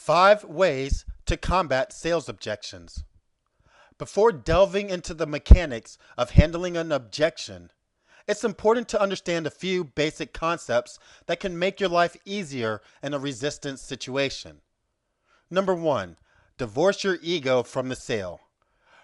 5 ways to combat sales objections. Before delving into the mechanics of handling an objection, it's important to understand a few basic concepts that can make your life easier in a resistance situation. Number 1, divorce your ego from the sale.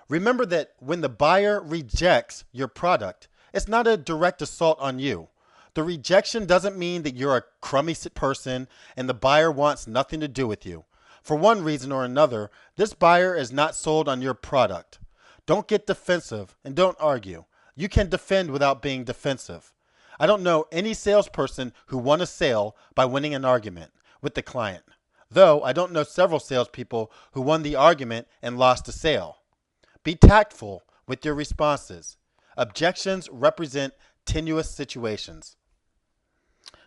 Remember that when the buyer rejects your product, it's not a direct assault on you. The rejection doesn't mean that you're a crummy person and the buyer wants nothing to do with you. For one reason or another, this buyer is not sold on your product. Don't get defensive and don't argue. You can defend without being defensive. I don't know any salesperson who won a sale by winning an argument with the client, though I don't know several salespeople who won the argument and lost a sale. Be tactful with your responses. Objections represent tenuous situations.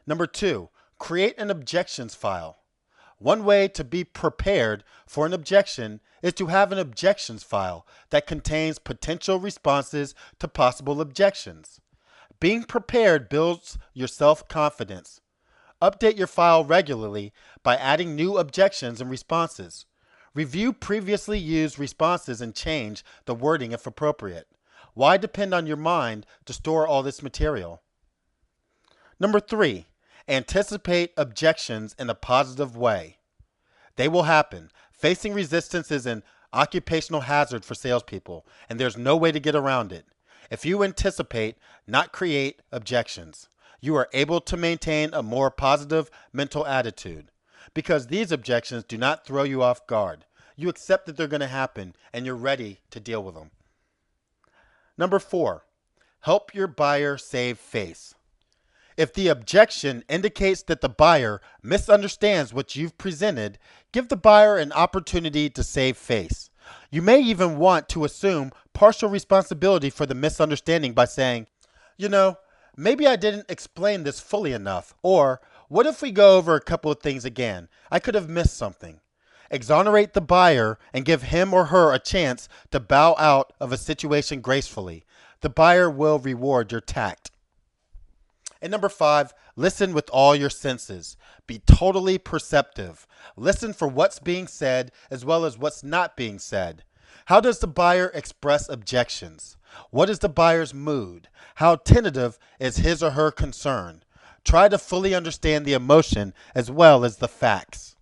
Number 2, create an objections file. One way to be prepared for an objection is to have an objections file that contains potential responses to possible objections. Being prepared builds your self-confidence. Update your file regularly by adding new objections and responses. Review previously used responses and change the wording if appropriate. Why depend on your mind to store all this material? Number 3, anticipate objections in a positive way. They will happen. Facing resistance is an occupational hazard for salespeople, and there's no way to get around it. If you anticipate, not create objections, you are able to maintain a more positive mental attitude because these objections do not throw you off guard. You accept that they're going to happen, and you're ready to deal with them. Number 4, help your buyer save face. If the objection indicates that the buyer misunderstands what you've presented, give the buyer an opportunity to save face. You may even want to assume partial responsibility for the misunderstanding by saying, maybe I didn't explain this fully enough, or what if we go over a couple of things again? I could have missed something. Exonerate the buyer and give him or her a chance to bow out of a situation gracefully. The buyer will reward your tact. And number 5, listen with all your senses. Be totally perceptive. Listen for what's being said as well as what's not being said. How does the buyer express objections? What is the buyer's mood? How tentative is his or her concern? Try to fully understand the emotion as well as the facts.